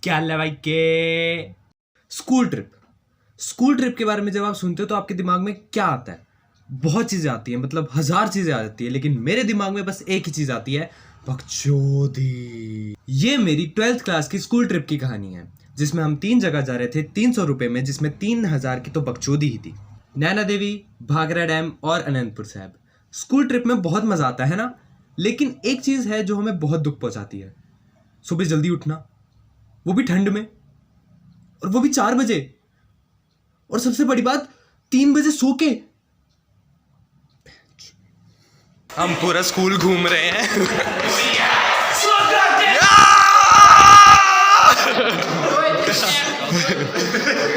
क्या भाई के स्कूल ट्रिप के बारे में जब आप सुनते हो तो आपके दिमाग में क्या आता है? बहुत चीजें आती है, मतलब 1000 चीजें आ जाती है, लेकिन मेरे दिमाग में बस एक ही चीज आती है, बकचोदी। ये मेरी 12th क्लास की स्कूल ट्रिप की कहानी है, जिसमें हम 3 जगह जा रहे थे 300 रुपए में, जिसमें 3000 की तो बकचोदी ही थी। नैना देवी, भाखड़ा डैम और अनंतपुर साहिब। स्कूल ट्रिप में बहुत मजा आता है ना, लेकिन एक चीज है जो हमें बहुत दुख पहुंचाती है, सुबह जल्दी उठना, वो भी ठंड में, और वो भी 4 बजे, और सबसे बड़ी बात 3 बजे सो के। हम पूरा स्कूल घूम रहे हैं।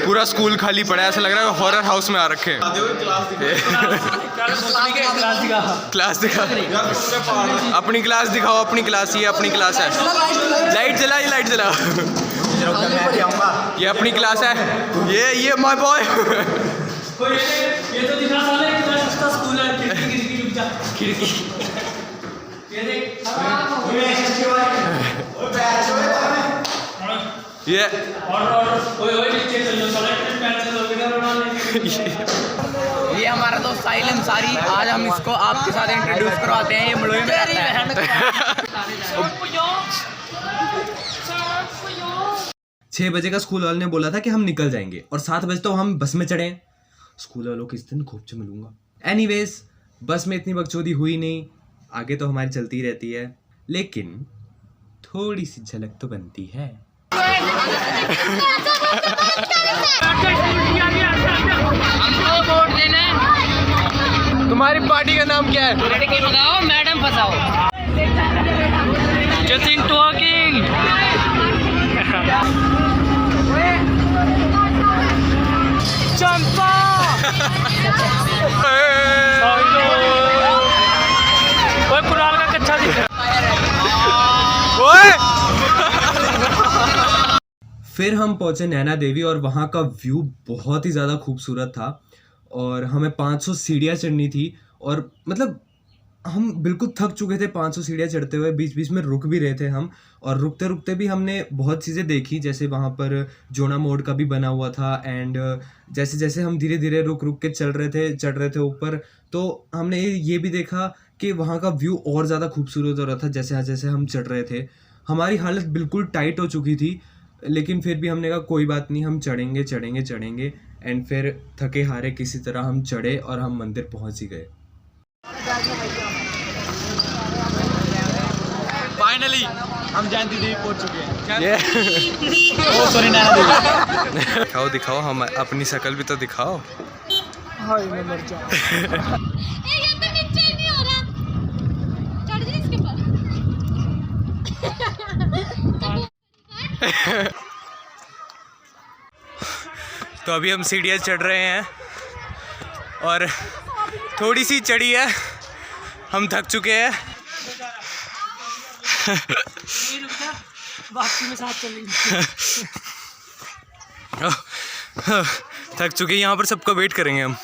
पूरा स्कूल खाली पड़ा है, ऐसा लग रहा है हॉरर हाउस में आ रखे हैं। क्लास दिखा, अपनी क्लास दिखाओ, अपनी क्लास, ये अपनी क्लास है। लाइट जला, ये लाइट जला, ये अपनी क्लास है। ये माय बॉय। ये तो दिखा साले कितना सस्ता स्कूल है। खिड़की ये हमारा दोस्त साहिल अंसारी। आज हम इसको आपके साथ इंट्रोड्यूस करवाते हैं। ये मड़ोई में रहता है। 6 बजे का स्कूल वाले ने बोला था कि हम निकल जाएंगे, और 7 बजे तो हम बस में चढ़े। स्कूल वालों को इस दिन खूब से मिलूंगा। एनीवेज, बस में इतनी बकचोदी हुई नहीं, आगे तो हमारी चलती रहती है, लेकिन थोड़ी सी झलक तो बनती है। हमको वोट देना है। तुम्हारी पार्टी का नाम क्या है? बताओ, मैडम फंसाओ। Just talking. चंपा। कोई कुरान का कच्चा दिख रहा। फिर हम पहुंचे नैना देवी, और वहाँ का व्यू बहुत ही ज़्यादा खूबसूरत था, और हमें 500 सीढ़ियाँ चढ़नी थी, और मतलब हम बिल्कुल थक चुके थे 500 सीढ़ियाँ चढ़ते हुए। बीच बीच में रुक भी रहे थे हम, और रुकते रुकते भी हमने बहुत चीज़ें देखी, जैसे वहाँ पर जोना मोड़ का भी बना हुआ था। एंड जैसे जैसे हम धीरे धीरे रुक रुक के चढ़ रहे थे ऊपर, तो हमने ये भी देखा कि वहाँ का व्यू और ज़्यादा खूबसूरत हो रहा था जैसे जैसे हम चढ़ रहे थे। हमारी हालत बिल्कुल टाइट हो चुकी थी, लेकिन फिर भी हमने कहा कोई बात नहीं, हम चढ़ेंगे। एंड फिर थके हारे किसी तरह हम चढ़े, और हम मंदिर पहुँच ही गए। फाइनली हम जयंती देवी पहुंच चुके हैं। ओ सॉरी, नैना देवी। दिखाओ, हम अपनी शक्ल भी तो दिखाओ। हाय मैं मर जाऊं। ये तो नीचे ही नहीं हो रहा। चढ़ जा इसके ऊपर। तो अभी हम सीढ़ियाँ चढ़ रहे हैं, और थोड़ी सी चढ़ी है, हम थक चुके हैं। वापसी में साथ चलेंगे। थक चुके हैं, यहाँ पर सबका वेट करेंगे हम।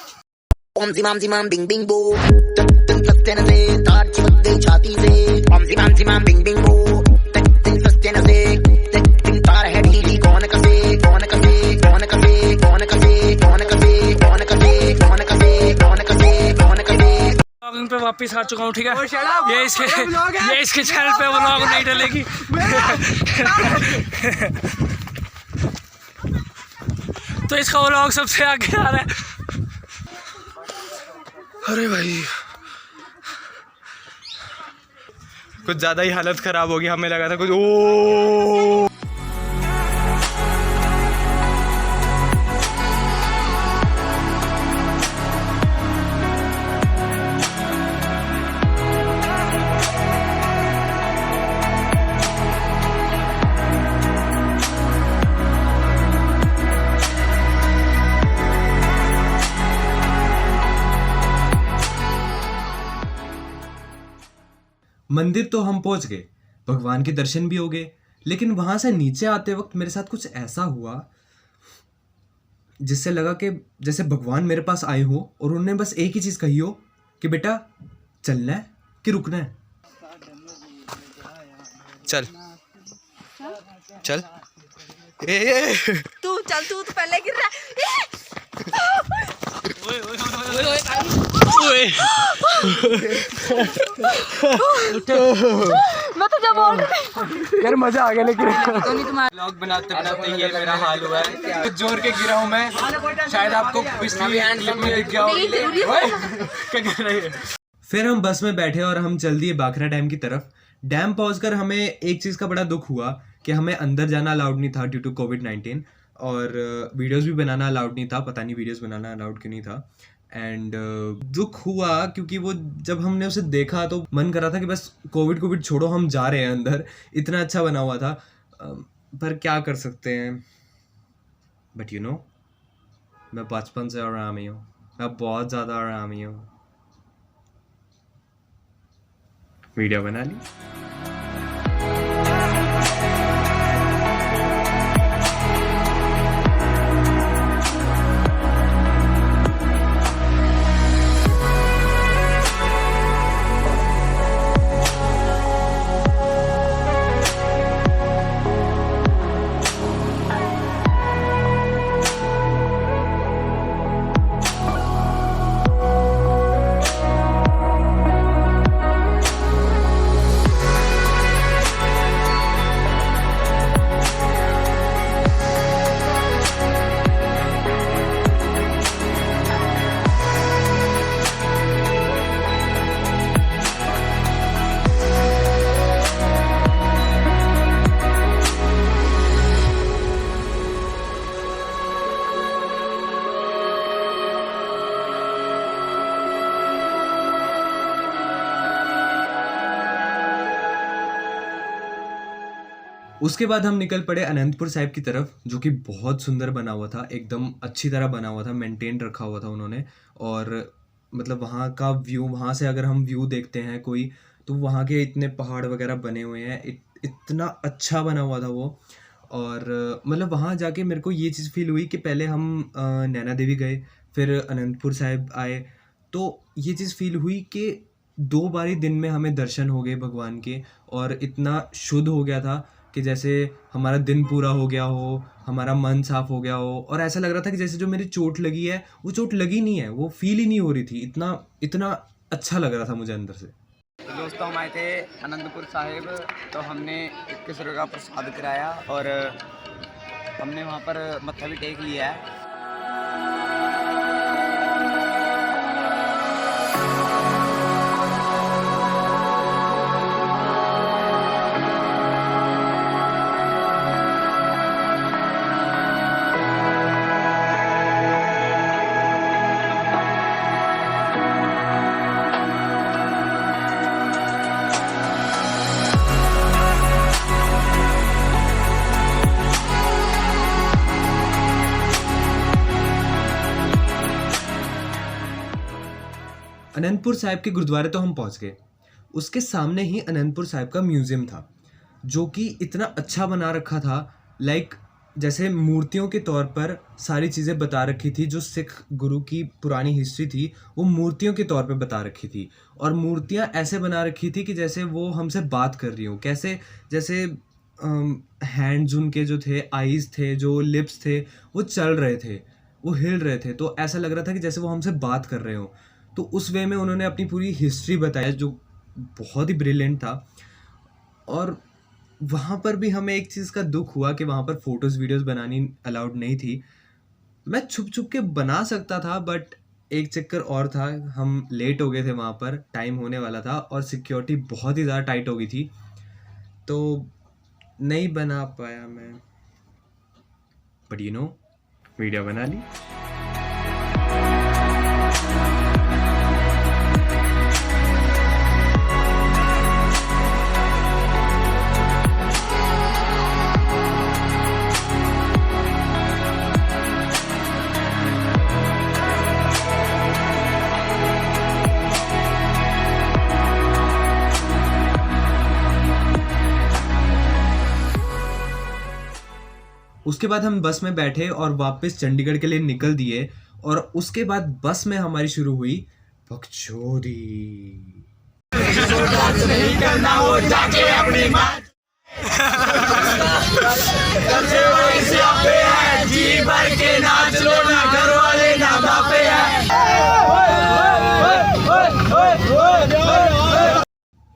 ओम जिमाम बिंग बिंग बो तक तक लगते न से तार चिपक गई छाती से। ओम जिमाम बिंग बिंग बो तक तक लगते न से तक तक तार है ढीली। कौन कसे कौन कसे कौन कसे कौन कसे कौन कसे कौन कसे कौन कसे कौन कसे कौन कसे। व्लॉगिंग पे वापस आ चुका हूँ, ठीक है। ये इसके चैनल पे व्लॉग नहीं डलेगी। तो इसका व्लॉग सबसे आगे आ रहा है। अरे भाई, कुछ ज्यादा ही हालत खराब हो गई। हमें लगा था कुछ ओ मंदिर तो हम पहुंच गए, भगवान के दर्शन भी हो गए, लेकिन वहां से नीचे आते वक्त मेरे साथ कुछ ऐसा हुआ जिससे लगा कि जैसे भगवान मेरे पास आए हो और उन्होंने बस एक ही चीज कही हो कि बेटा चलना है कि रुकना है। चल चल ए तू चल, तू तो पहले गिर रहा मैं तो जब बोल यार मजा आ गया लेकिन व्लॉग बनाते बनाते ये मेरा हाल हुआ है। कुछ जोर के गिरा हूँ मैं, शायद आपको पिछली क्लिप में दिख गया हो। क्या कर रहे हैं? फिर हम बस में बैठे और हम चल दिए बाखरा डैम की तरफ। डैम पहुंचकर हमें एक चीज़ का बड़ा दुख हुआ कि हमें अंदर जाना अलाउड नहीं था ड्यू टू कोविड-19 और वीडियोस भी बनाना अलाउड नहीं था। पता नहीं वीडियोस बनाना अलाउड क्यों नहीं था। एंड दुख हुआ क्योंकि वो जब हमने उसे देखा तो मन कर रहा था कि बस कोविड छोड़ो, हम जा रहे हैं अंदर। इतना अच्छा बना हुआ था, पर क्या कर सकते हैं। बट यू नो, मैं बचपन से आरामी हूँ, मैं बहुत ज़्यादा आरामी हूँ। वीडियो बना ली। उसके बाद हम निकल पड़े अनंतपुर साहिब की तरफ, जो कि बहुत सुंदर बना हुआ था, एकदम अच्छी तरह बना हुआ था, मेंटेन रखा हुआ था उन्होंने। और मतलब वहाँ का व्यू, वहाँ से अगर हम व्यू देखते हैं कोई, तो वहाँ के इतने पहाड़ वगैरह बने हुए हैं, इतना अच्छा बना हुआ था वो। और मतलब वहाँ जाके मेरे को ये चीज़ फील हुई कि पहले हम नैना देवी गए, फिर अनंतपुर साहिब आए, तो ये चीज़ फील हुई कि 2 बारी दिन में हमें दर्शन हो गए भगवान के, और इतना शुद्ध हो गया था कि जैसे हमारा दिन पूरा हो गया हो, हमारा मन साफ हो गया हो। और ऐसा लग रहा था कि जैसे जो मेरी चोट लगी है वो चोट लगी नहीं है, वो फील ही नहीं हो रही थी। इतना अच्छा लग रहा था मुझे अंदर से। तो दोस्तों हम आए थे अनंतपुर साहिब, तो हमने 21 रुपये का प्रसाद कराया और हमने वहाँ पर मत्था भी टेक लिया है। अनंतपुर साहिब के गुरुद्वारे तो हम पहुंच गए। उसके सामने ही अनंतपुर साहिब का म्यूज़ियम था, जो कि इतना अच्छा बना रखा था। लाइक जैसे मूर्तियों के तौर पर सारी चीज़ें बता रखी थी, जो सिख गुरु की पुरानी हिस्ट्री थी वो मूर्तियों के तौर पे बता रखी थी। और मूर्तियाँ ऐसे बना रखी थी कि जैसे वो हमसे बात कर रही हों। कैसे? जैसे हैंड्स उनके जो थे, आईज़ थे, जो लिप्स थे, वो चल रहे थे, वो हिल रहे थे, तो ऐसा लग रहा था कि जैसे वो हमसे बात कर रहे हों। तो उस वे में उन्होंने अपनी पूरी हिस्ट्री बताया, जो बहुत ही ब्रिलियंट था। और वहाँ पर भी हमें एक चीज़ का दुख हुआ कि वहाँ पर फ़ोटोज़ वीडियोज़ बनानी अलाउड नहीं थी। मैं छुप के बना सकता था, बट एक चक्कर और था, हम लेट हो गए थे, वहाँ पर टाइम होने वाला था और सिक्योरिटी बहुत ही ज़्यादा टाइट हो गई थी, तो नहीं बना पाया मैं। बट यू नो, वीडियो बना ली। उसके बाद हम बस में बैठे और वापस चंडीगढ़ के लिए निकल दिए। और उसके बाद बस में हमारी शुरू हुई बकचोदी।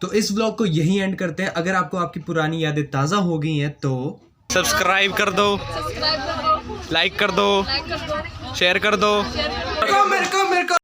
तो इस व्लॉग को यहीं एंड करते हैं। अगर आपको आपकी पुरानी यादें ताज़ा हो गई हैं तो सब्सक्राइब कर दो, सब्सक्राइब कर दो, लाइक कर दो, लाइक कर दो, शेयर कर दो। शेयर कर दो।